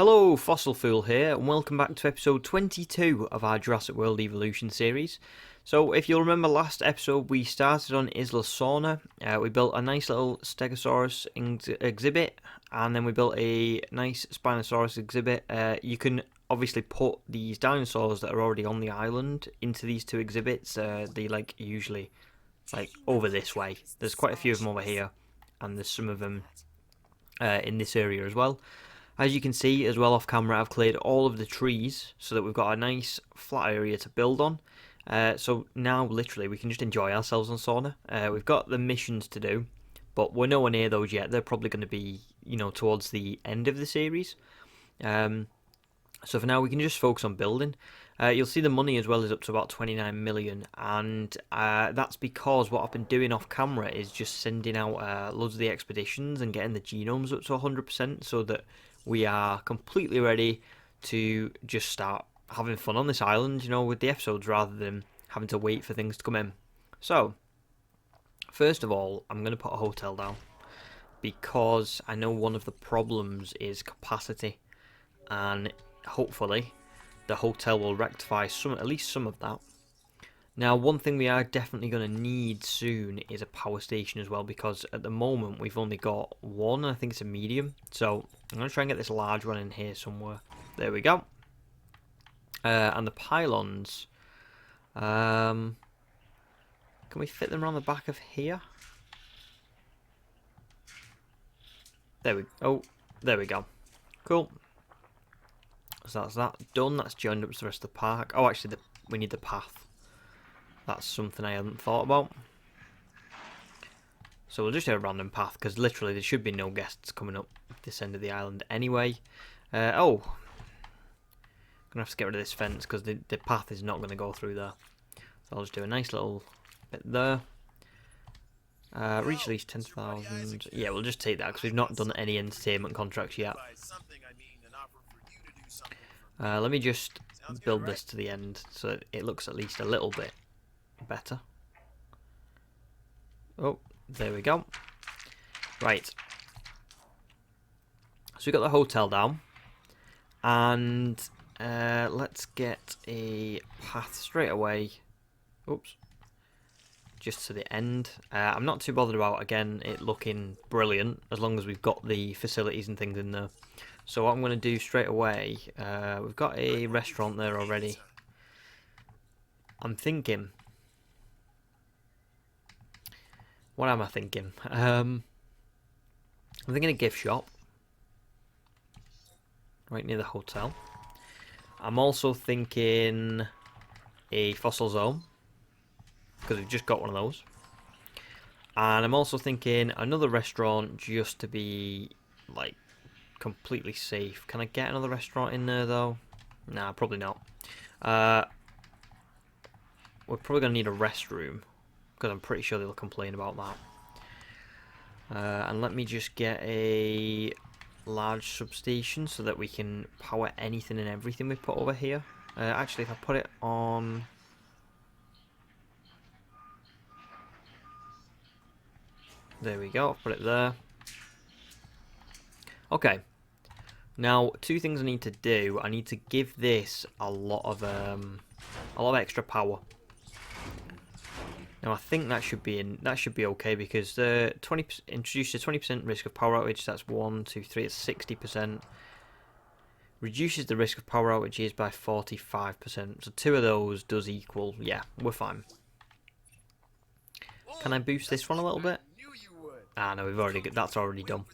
Hello, Fossil Fool here, and welcome back to episode 22 of our Jurassic World Evolution series. So, if you'll remember last episode, we started on Isla Sorna. We built a nice little Stegosaurus exhibit, and then we built a nice Spinosaurus exhibit. You can obviously put these dinosaurs that are already on the island into these two exhibits. They usually over this way. There's quite a few of them over here, and there's some of them in this area as well. As you can see as well off camera, I've cleared all of the trees so that we've got a nice flat area to build on. So now literally we can just enjoy ourselves on Sorna. We've got the missions to do, but we're nowhere near those yet. They're probably going to be, towards the end of the series. So for now we can just focus on building. You'll see the money as well is up to about 29 million, and that's because what I've been doing off camera is just sending out loads of the expeditions and getting the genomes up to 100% so that we are completely ready to just start having fun on this island, with the episodes rather than having to wait for things to come in. So, first of all, I'm going to put a hotel down because I know one of the problems is capacity, and hopefully the hotel will rectify at least some of that. Now, one thing we are definitely going to need soon is a power station as well, because at the moment we've only got one, and I think it's a medium. So I'm going to try and get this large one in here somewhere. There we go. And the pylons, can we fit them around the back of here? There we go. Cool. So that's that done. That's joined up to the rest of the park. Oh, actually, we need the path. That's something I hadn't thought about. So we'll just do a random path, because literally there should be no guests coming up this end of the island anyway. I'm going to have to get rid of this fence, because the path is not going to go through there. So I'll just do a nice little bit there. Reach at least 10,000. Yeah, we'll just take that, because we've not done any entertainment contracts yet. Let me just build this to the end, so that it looks at least a little bit better. Oh, there we go. Right. So we got the hotel down, and let's get a path straight away. Oops. Just to the end. I'm not too bothered about, again, it looking brilliant, as long as we've got the facilities and things in there. So what I'm going to do straight away, we've got a restaurant there already. I'm thinking... What am I thinking? I'm thinking a gift shop. Right near the hotel. I'm also thinking a fossil zone, because we've just got one of those. And I'm also thinking another restaurant just to be, completely safe. Can I get another restaurant in there, though? Nah, probably not. We're probably going to need a restroom, because I'm pretty sure they'll complain about that. And let me just get a large substation so that we can power anything and everything we put over here. Actually, if I put it on... There we go, I'll put it there. Okay. Now, two things I need to do. I need to give this a lot of extra power. Now I think that should be okay, because the 20% introduces 20% risk of power outage. That's 1, 2, 3. It's 60%. Reduces the risk of power outages by 45%. So two of those does equal. Yeah, we're fine. Can I boost this one a little bit? Ah, no, that's already done.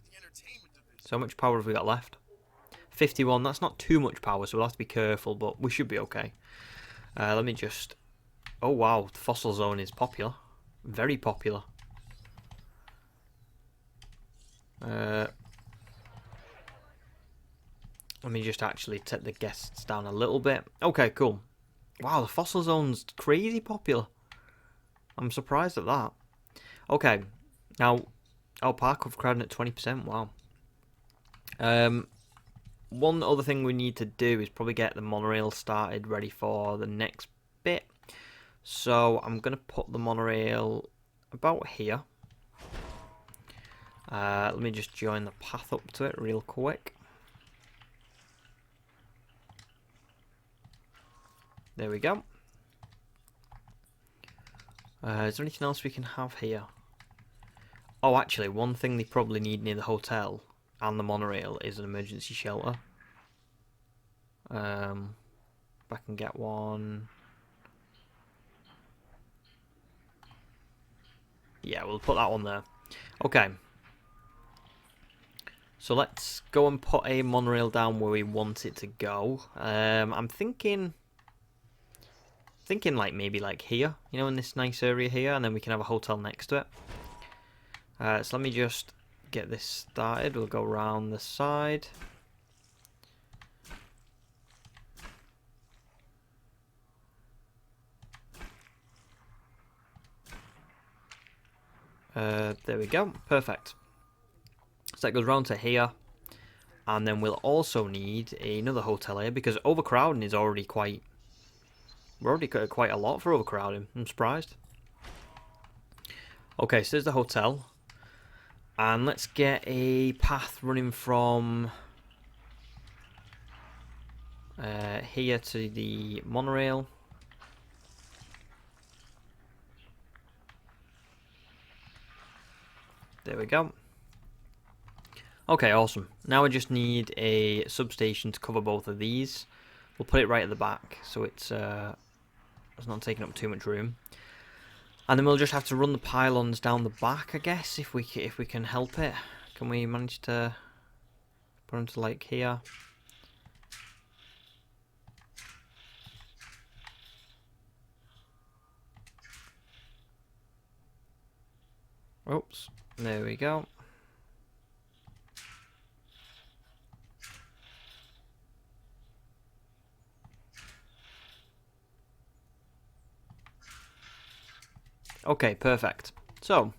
So how much power have we got left? 51. That's not too much power, so we'll have to be careful, but we should be okay. Let me just... Oh wow, the fossil zone is popular. Very popular. Let me just actually take the guests down a little bit. Okay, cool. Wow, the fossil zone's crazy popular. I'm surprised at that. Okay, now... Oh, park overcrowding at 20%, wow. One other thing we need to do is probably get the monorail started, ready for the next bit. So I'm going to put the monorail about here. Let me just join the path up to it real quick. There we go. Is there anything else we can have here? Oh, actually, one thing they probably need near the hotel and the monorail is an emergency shelter. If I can get one. Yeah, we'll put that one there. Okay. So let's go and put a monorail down where we want it to go. I'm thinking like maybe like here, you know, in this nice area here, and then we can have a hotel next to it. So let me just get this started. We'll go around the side. There we go. Perfect. So that goes round to here. And then we'll also need another hotel here because overcrowding is already quite... We're already got quite a lot for overcrowding. I'm surprised. Okay, so there's the hotel. And let's get a path running from here to the monorail. There we go. Okay, awesome. Now we just need a substation to cover both of these. We'll put it right at the back, so it's not taking up too much room. And then we'll just have to run the pylons down the back, I guess, if we can help it. Can we manage to put them to like here? Oops, there we go. Okay, perfect. So,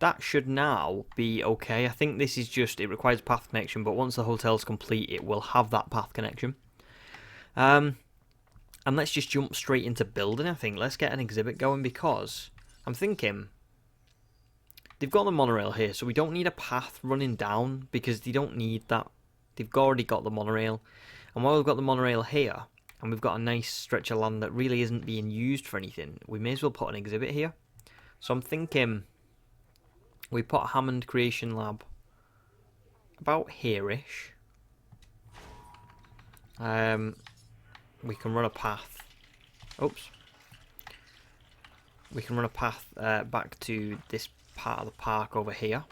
that should now be okay. I think this is just, it requires path connection, but once the hotel's complete, it will have that path connection. And let's just jump straight into building, I think. Let's get an exhibit going, because I'm thinking they've got the monorail here, so we don't need a path running down, because they don't need that. They've already got the monorail. And while we've got the monorail here, and we've got a nice stretch of land that really isn't being used for anything, we may as well put an exhibit here. So I'm thinking we put a Hammond Creation Lab about here-ish. We can run a path. Oops. We can run a path back to this part of the park over here.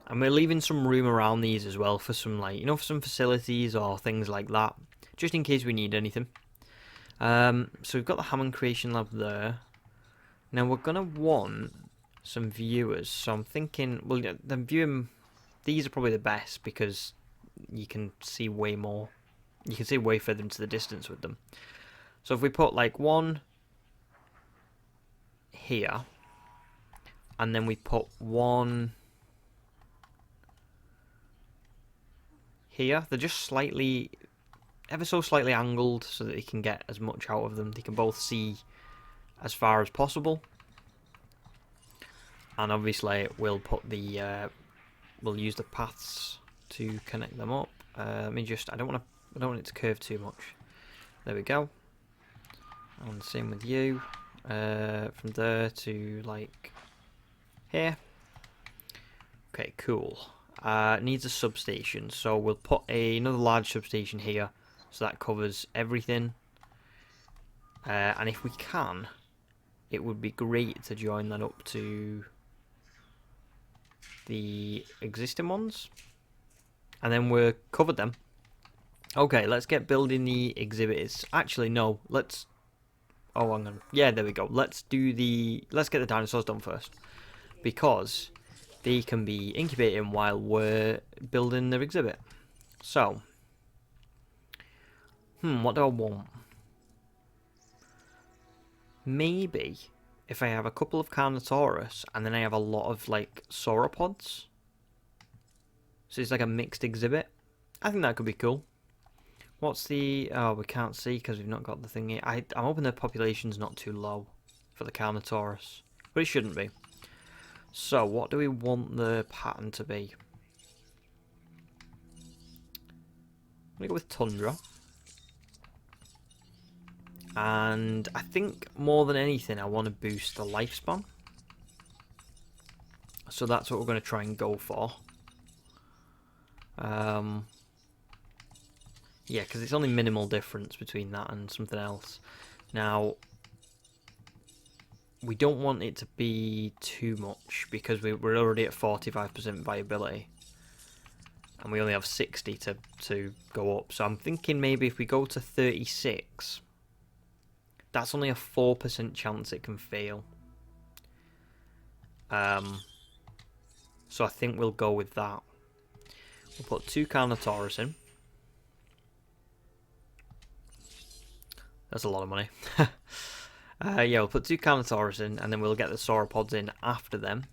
And we're leaving some room around these as well for some, like, you know, for some facilities or things like that, just in case we need anything. So we've got the Hammond Creation Lab there. Now we're gonna want some viewers. So I'm thinking, well, the viewing, these are probably the best because you can see way more. You can see way further into the distance with them. So if we put like one here, and then we put one here, they're just slightly, ever so slightly angled so that they can get as much out of them. They can both see as far as possible. And obviously we'll put the, we'll use the paths to connect them up. Let me just, I don't want it to curve too much. There we go. And same with you. From there to like here. Okay, cool. Needs a substation, so we'll put another large substation here, so that covers everything. And if we can, it would be great to join that up to the existing ones, and then we're covered them. Okay, let's get building the exhibits. Actually, no, let's. Oh, hang on. Yeah, there we go. Let's get the dinosaurs done first, because they can be incubating while we're building their exhibit. So, what do I want? Maybe if I have a couple of Carnotaurus and then I have a lot of like Sauropods. So it's like a mixed exhibit. I think that could be cool. What's the... Oh, we can't see because we've not got the thing here. I'm hoping the population's not too low for the Carnotaurus, but it shouldn't be. So, what do we want the pattern to be? going to go with Tundra. And I think more than anything, I want to boost the lifespan. So that's what we're going to try and go for. Yeah, because it's only minimal difference between that and something else. Now, we don't want it to be too much because we're already at 45% viability. And we only have 60 to go up. So I'm thinking maybe if we go to 36, that's only a 4% chance it can fail. So I think we'll go with that. We'll put 2 Carnotaurus in. That's a lot of money. Yeah, we'll put 2 Carnotaurus in, and then we'll get the Sauropods in after them.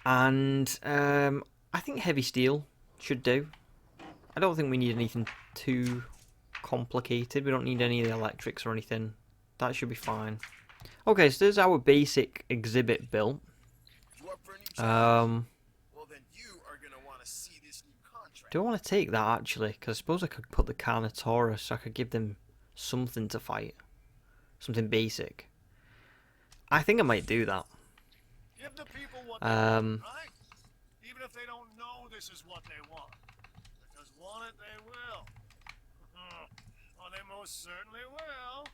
And I think heavy steel should do. I don't think we need anything too complicated. We don't need any of the electrics or anything. That should be fine. Okay, so there's our basic exhibit built. Do I want to take that actually? Because I suppose I could put the Carnotaurus, so I could give them something to fight. Something basic. I think I might do that. Give the people what they want, right? Even if they don't know this is what they want. Because want it, they will. Oh, they most certainly will.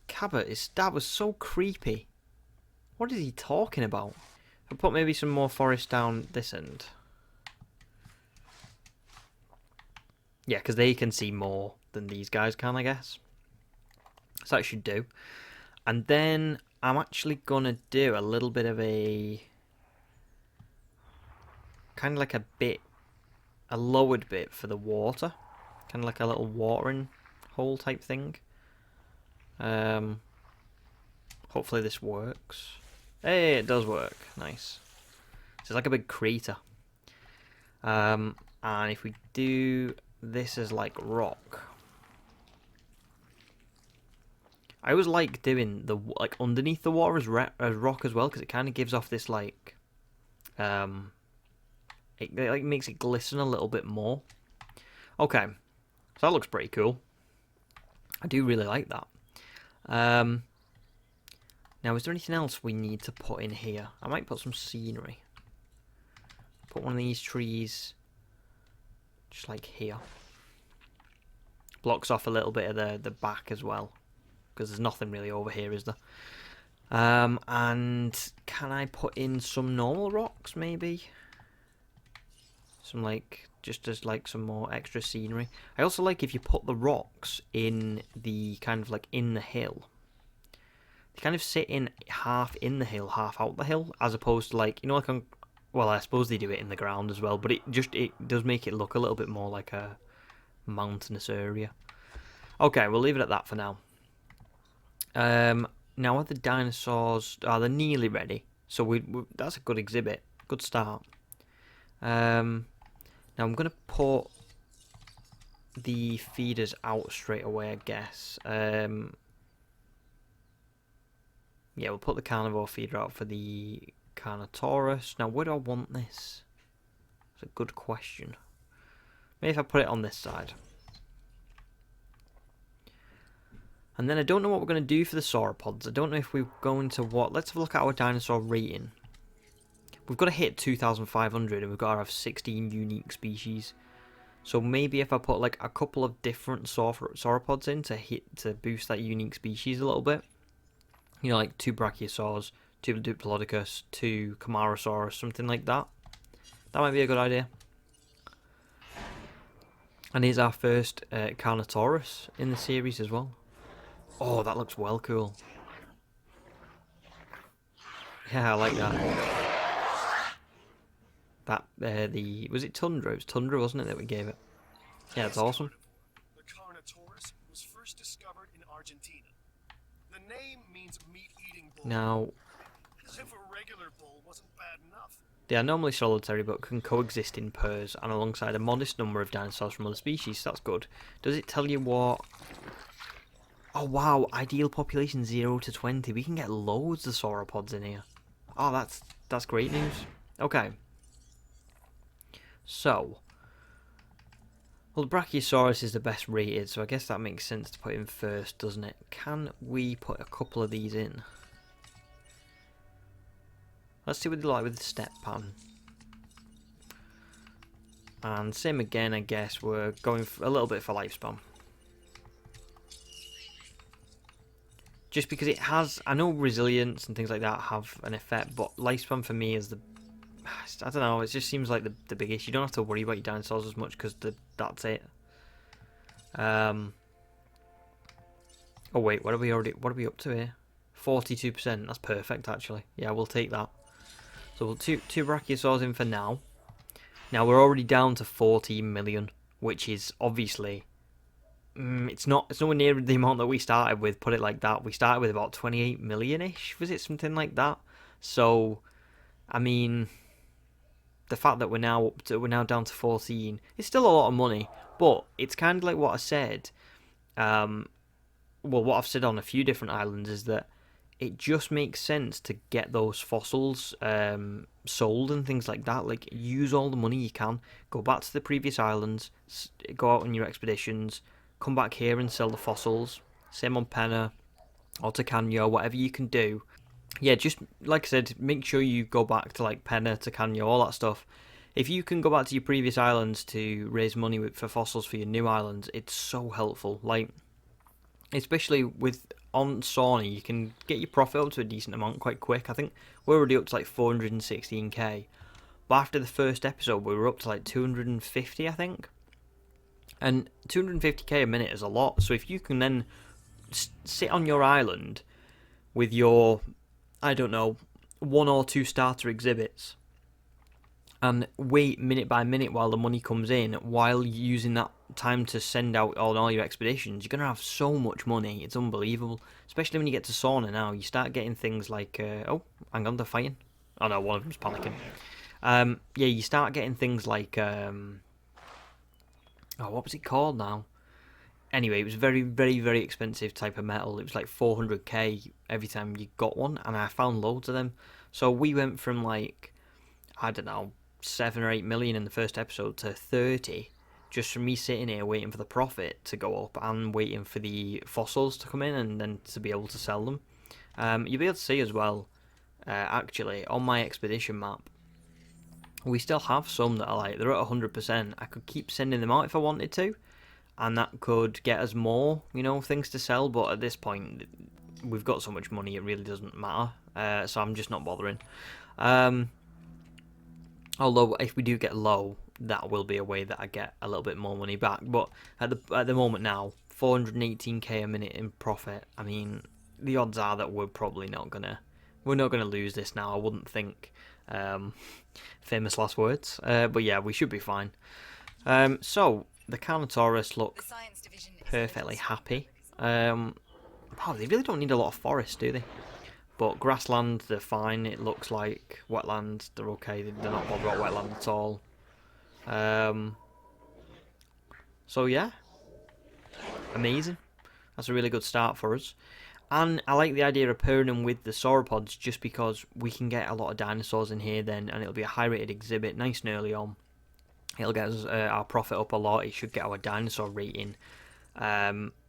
Cabot, that was so creepy. What is he talking about? I'll put maybe some more forest down this end. Yeah, because they can see more than these guys can, I guess. So that should do. And then I'm actually going to do a little bit of a... kind of like a lowered bit for the water. Kind of like a little watering hole type thing. Hopefully this works. Hey, it does work. Nice. So it's like a big crater. And if we do this as like rock, I always like doing the like underneath the water as rock as well, because it kind of gives off this like it like makes it glisten a little bit more. Okay, so that looks pretty cool. I do really like that. Now, is there anything else we need to put in here? I might put some scenery. Put one of these trees just like here. Blocks off a little bit of the back as well, because there's nothing really over here, is there? And can I put in some normal rocks, maybe? Some like, just as like some more extra scenery. I also like if you put the rocks in the kind of like in the hill. They kind of sit in half in the hill, half out the hill, as opposed to like, you know, like on, well, I suppose they do it in the ground as well, but it does make it look a little bit more like a mountainous area. Okay, we'll leave it at that for now. Now are the dinosaurs, they're nearly ready, so that's a good exhibit, good start. Now I'm going to put the feeders out straight away, I guess. Yeah, we'll put the carnivore feeder out for the Carnotaurus. Now, where do I want this? That's a good question. Maybe if I put it on this side. And then I don't know what we're going to do for the sauropods. I don't know if we're going to what. Let's have a look at our dinosaur rating. We've got to hit 2,500 and we've got to have 16 unique species. So maybe if I put like a couple of different sauropods in to boost that unique species a little bit. You know, like 2 brachiosaurs, 2 diplodocus, 2 camarasaurus, something like that. That might be a good idea. And here's our first Carnotaurus in the series as well. Oh, that looks well cool. Yeah, I like that. That, was it Tundra? It was Tundra, wasn't it, that we gave it? Yeah, it's awesome. The Carnotaurus was first discovered in Argentina. The name means meat-eating bull. Now, As if a regular bull wasn't bad enough. They are normally solitary but can coexist in pairs and alongside a modest number of dinosaurs from other species, so that's good. Does it tell you what... Oh wow, ideal population 0 to 20. We can get loads of sauropods in here. Oh, that's great news. Okay. So, well, the Brachiosaurus is the best rated, so I guess that makes sense to put in first, doesn't it? Can we put a couple of these in? Let's see what they like with the step pattern. And same again, I guess, we're going for a little bit for lifespan. Just because it has, I know resilience and things like that have an effect, but lifespan for me is the, I don't know, it just seems like the biggest. You don't have to worry about your dinosaurs as much because that's it. Oh wait, what are we up to here? 42%, that's perfect actually. Yeah, we'll take that. So we'll two brachiosaurs in for now. Now we're already down to 14 million, which is obviously it's nowhere near the amount that we started with. Put it like that, we started with about 28 million-ish. Was it something like that? So, I mean, the fact that we're now down to 14, it's still a lot of money, but it's kind of like what I said. Well, what I've said on a few different islands is that it just makes sense to get those fossils sold and things like that. Like, use all the money you can. Go back to the previous islands, go out on your expeditions, come back here and sell the fossils. Same on Penna or Tacanyo, whatever you can do. Yeah, just like I said, make sure you go back to like Penna, Tacanyo, all that stuff. If you can go back to your previous islands to raise money for fossils for your new islands, it's so helpful. Like, especially with on Sorna, you can get your profit up to a decent amount quite quick. I think we're already up to like 416k, but after the first episode we were up to like 250, I think, and 250k a minute is a lot. So if you can then sit on your island with your, I don't know, 1 or 2 starter exhibits and wait minute by minute while the money comes in, while using that time to send out on all your expeditions, you're going to have so much money. It's unbelievable. Especially when you get to Sorna now, you start getting things like, oh, hang on, they're fighting. Oh no, one of them's panicking. Yeah, you start getting things like, oh, what was it called now? Anyway, it was very, very, very expensive type of metal. It was like 400k every time you got one, and I found loads of them. So we went from like, I don't know, 7 or 8 million in the first episode to 30, just from me sitting here waiting for the profit to go up and waiting for the fossils to come in and then to be able to sell them. You'll be able to see as well, actually, on my expedition map, we still have some that are like, they're at 100%. I could keep sending them out if I wanted to, and that could get us more, things to sell, but at this point, we've got so much money, it really doesn't matter, so I'm just not bothering. Although if we do get low, that will be a way that I get a little bit more money back. But at the moment now, 418k a minute in profit. I mean, the odds are that we're not gonna lose this now. I wouldn't think. Famous last words. But yeah, we should be fine. So the Carnotaurus look perfectly happy. Wow, they really don't need a lot of forest, do they? But grassland, they're fine. It looks like wetlands, they're okay. They're not bothered about wetland at all. So yeah, amazing. That's a really good start for us. And I like the idea of pairing them with the sauropods, just because we can get a lot of dinosaurs in here then, and it'll be a high-rated exhibit, nice and early on. It'll get us our profit up a lot. It should get our dinosaur rating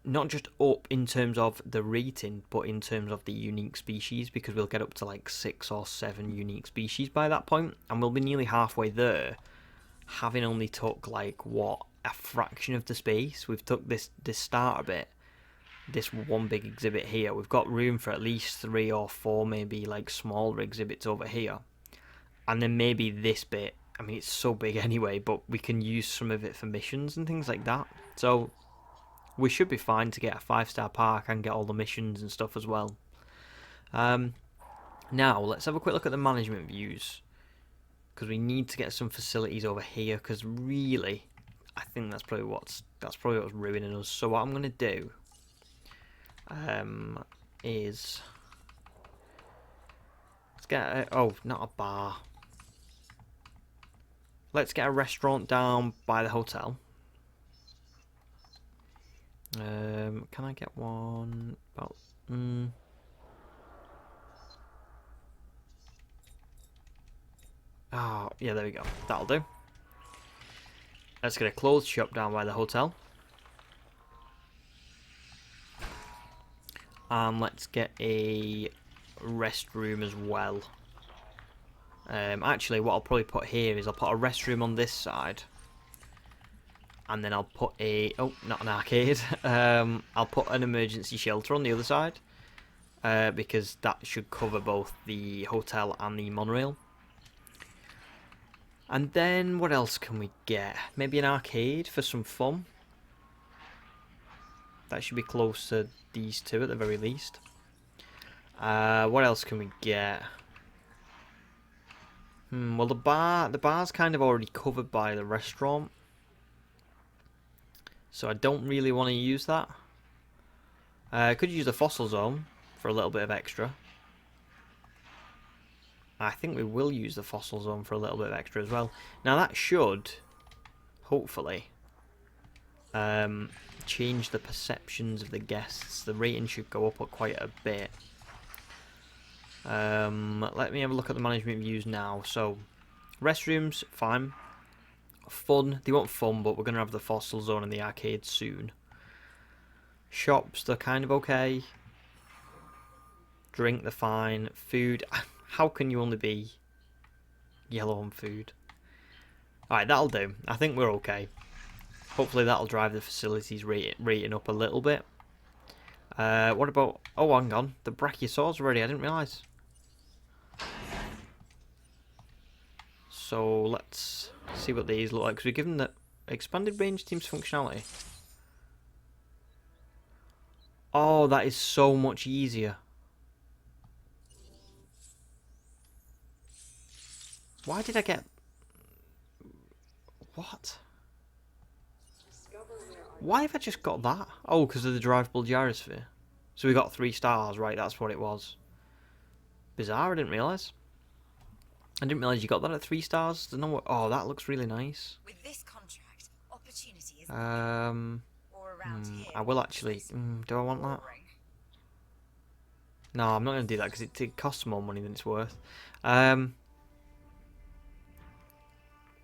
not just up in terms of the rating, but in terms of the unique species, because we'll get up to like 6 or 7 unique species by that point, and we'll be nearly halfway there, having only took like a fraction of the space. We've took this starter bit, this one big exhibit here. We've got room for at least 3 or 4 maybe like smaller exhibits over here, and then maybe this bit. I mean, it's so big anyway, but we can use some of it for missions and things like that. So we should be fine to get a 5-star park and get all the missions and stuff as well. Now, let's have a quick look at the management views, because we need to get some facilities over here, because really, I think that's probably what's ruining us. So what I'm going to do is, let's get not a bar. Let's get a restaurant down by the hotel. Can I get one about oh yeah, there we go, that'll do. Let's get a clothes shop down by the hotel. And let's get a restroom as well. Actually, what I'll probably put here is I'll put a restroom on this side. And then I'll put a... Oh, not an arcade. I'll put an emergency shelter on the other side. Because that should cover both the hotel and the monorail. And then what else can we get? Maybe an arcade for some fun. That should be close to these two at the very least. What else can we get? Well, the bar's kind of already covered by the restaurant. So I don't really want to use that. I could use the fossil zone for a little bit of extra. I think we will use the fossil zone for a little bit of extra as well. Now that should, hopefully, change the perceptions of the guests. The rating should go up quite a bit. Let me have a look at the management views now. So, restrooms, fine. Fun, they want fun, but we're going to have the fossil zone and the arcade soon. Shops, they're kind of okay. Drink, they're fine. Food, how can you only be yellow on food? Alright, that'll do. I think we're okay. Hopefully that'll drive the facilities rating up a little bit. What about... Oh, hang on. The brachiosaurs already. I didn't realise. So, let's see what these look like. Because we've given the expanded range teams functionality. Oh, that is so much easier. Why did I get... What? Why have I just got that? Oh, because of the drivable gyrosphere. So we got 3 stars, right? That's what it was. Bizarre, I didn't realise. I didn't realise you got that at 3 stars. There's no... Oh, that looks really nice. With this contract, opportunity is I will actually... do I want that? No, I'm not going to do that because it costs more money than it's worth.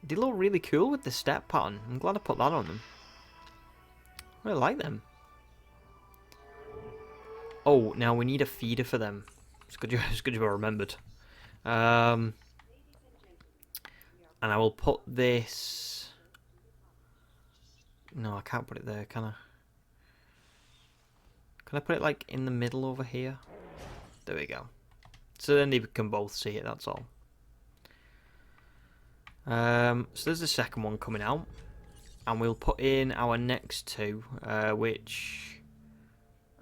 They look really cool with the step pattern. I'm glad I put that on them. I really like them. Oh, now we need a feeder for them. It's good you remembered. And I will put this... No, I can't put it there, can I? Can I put it like in the middle over here? There we go. So then they can both see it, that's all. So there's the second one coming out. And we'll put in our next 2, which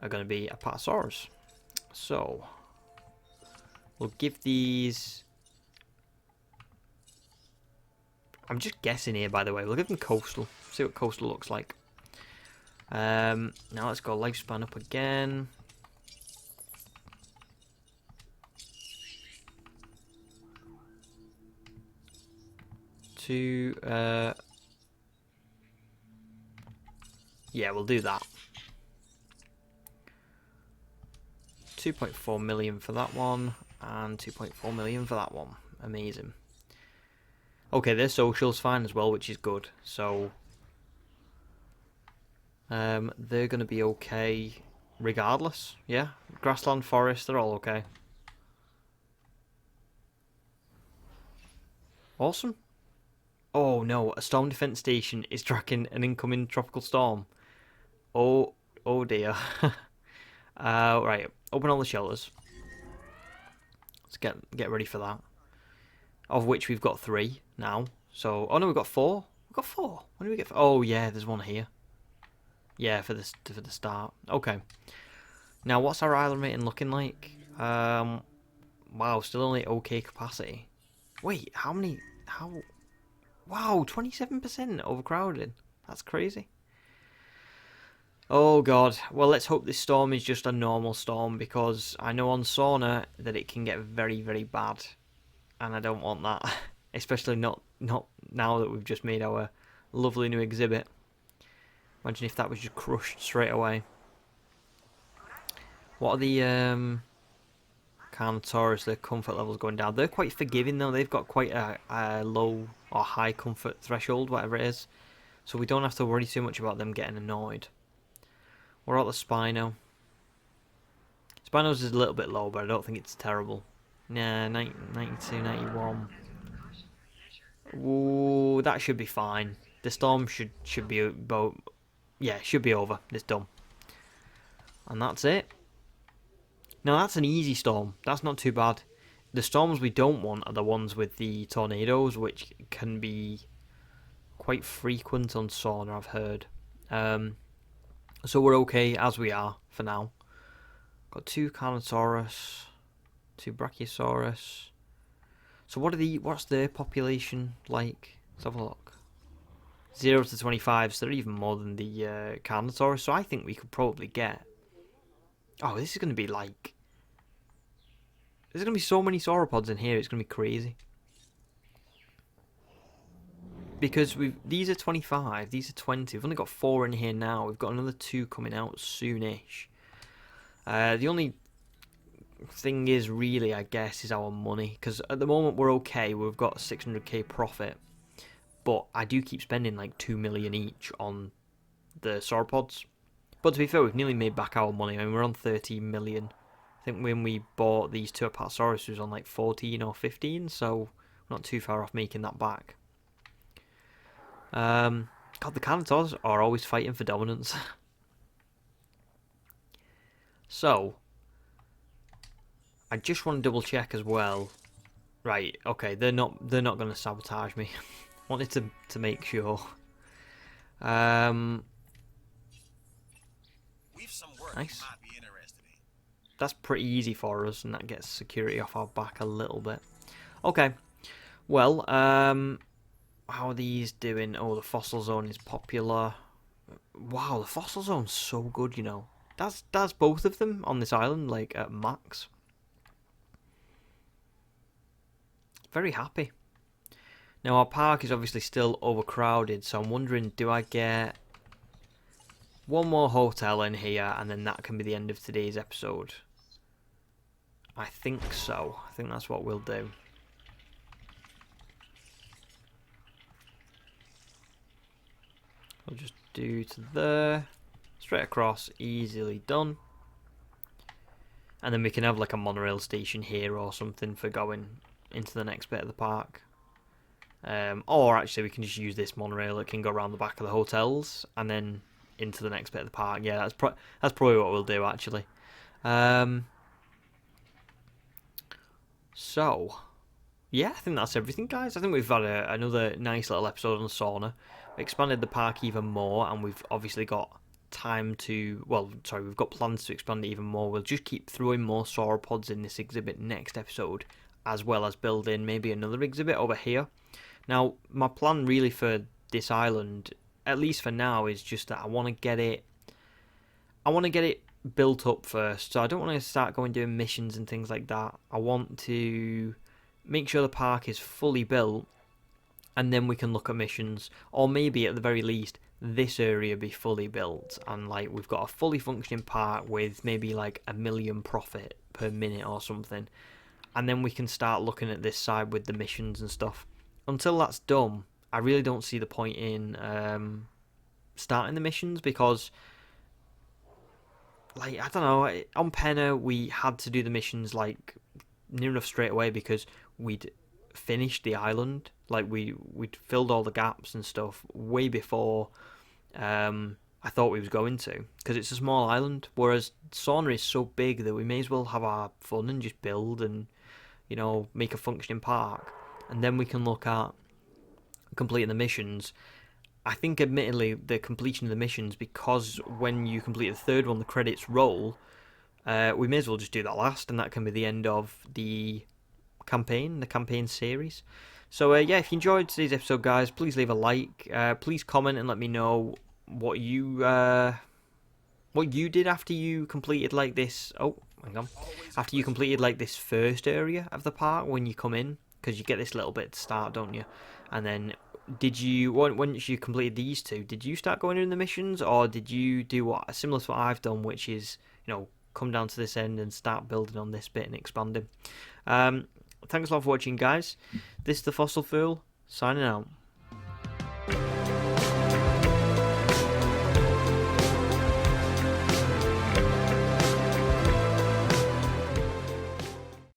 are going to be Apatosaurus. So, we'll give these... I'm just guessing here, by the way. We'll give them coastal. See what coastal looks like. Now let's go lifespan up again. Yeah, we'll do that. 2.4 million for that one, and 2.4 million for that one. Amazing. Okay, their social's fine as well, which is good. So, they're going to be okay regardless. Yeah, grassland, forest, they're all okay. Awesome. Oh no, a storm defense station is tracking an incoming tropical storm. Oh dear. Right, open all the shelters. Let's get ready for that. Of which we've got 3 now. So, oh no, we've got 4. We've got 4. When do we get? Oh yeah, there's one here. Yeah, for the start. Okay. Now, what's our island rating looking like? Wow, still only okay capacity. Wait, how many? How? Wow, 27% overcrowded. That's crazy. Oh god. Well, let's hope this storm is just a normal storm, because I know on Sorna that it can get very, very bad. And I don't want that. Especially not now that we've just made our lovely new exhibit. Imagine if that was just crushed straight away. What are the Carnotaurus, their comfort levels going down? They're quite forgiving though. They've got quite a low or high comfort threshold, whatever it is. so we don't have to worry too much about them getting annoyed. We're at the Spino. Spino's is a little bit low, but I don't think it's terrible. Nah, 92, 91. Ooh, that should be fine. The storm should be about, yeah, should be over. It's done. And that's it. Now that's an easy storm. That's not too bad. The storms we don't want are the ones with the tornadoes, which can be quite frequent on Sorna, I've heard. So we're okay as we are for now. Got 2 Carnotaurus, 2 Brachiosaurus. So what's their population like? Let's have a look. 0 to 25, so they're even more than the Carnotaurus. So I think we could probably get... Oh, this is going to be like... There's going to be so many sauropods in here, it's going to be crazy. Because these are 25, these are 20. We've only got 4 in here now. We've got another 2 coming out soonish. The only thing is really, I guess, is our money. Because at the moment we're okay. We've got 600k profit. But I do keep spending like 2 million each on the sauropods. But to be fair, we've nearly made back our money. I mean, we're on 30 million. I think when we bought these 2 Apatosaurus, it was on like 14 or 15. So we're not too far off making that back. God, the Carnotaurus are always fighting for dominance. So, I just want to double check as well. Right, okay, they're not going to sabotage me. Wanted to make sure. We've some work Nice. you might be interested in. That's pretty easy for us, and that gets security off our back a little bit. Okay, well, how are these doing? Oh, the fossil zone is popular. Wow, the fossil zone's so good, you know. That's both of them on this island, like, at max. Very happy. Now, our park is obviously still overcrowded, so I'm wondering, do I get one more hotel in here, and then that can be the end of today's episode? I think so. I think that's what we'll do. We'll just do to there. Straight across, easily done. And then we can have like a monorail station here or something for going into the next bit of the park. Or actually we can just use this monorail that can go around the back of the hotels and then into the next bit of the park. Yeah, that's probably what we'll do actually. So, yeah, I think that's everything, guys. I think we've had another nice little episode on Sorna. We expanded the park even more, and we've obviously got we've got plans to expand it even more. We'll just keep throwing more sauropods in this exhibit next episode, as well as building maybe another exhibit over here. Now, my plan really for this island, at least for now, is just that I want to get it built up first. So I don't want to start doing missions and things like that. I want to make sure the park is fully built, and then we can look at missions, or maybe at the very least this area be fully built, and like we've got a fully functioning park with maybe like 1 million profit per minute or something, and then we can start looking at this side with the missions and stuff. Until that's done, I really don't see the point in starting the missions, because like, I don't know, on Penna we had to do the missions like near enough straight away because we'd finished the island. Like we'd filled all the gaps and stuff way before I thought we was going to, because it's a small island, whereas Sorna is so big that we may as well have our fun and just build and, you know, make a functioning park, and then we can look at completing the missions. I think admittedly the completion of the missions, because when you complete the third one the credits roll, we may as well just do that last, and that can be the end of the campaign series. So yeah, if you enjoyed today's episode, guys, please leave a like, please comment and let me know what you did after you completed like this. Oh, hang on. After you completed like this first area of the park when you come in, because you get this little bit to start, don't you? And then did you, once you completed these 2, did you start going in the missions, or did you do what similar to what I've done, which is, you know, come down to this end and start building on this bit and expanding? Thanks a lot for watching, guys. This is the Fossil Fool, signing out.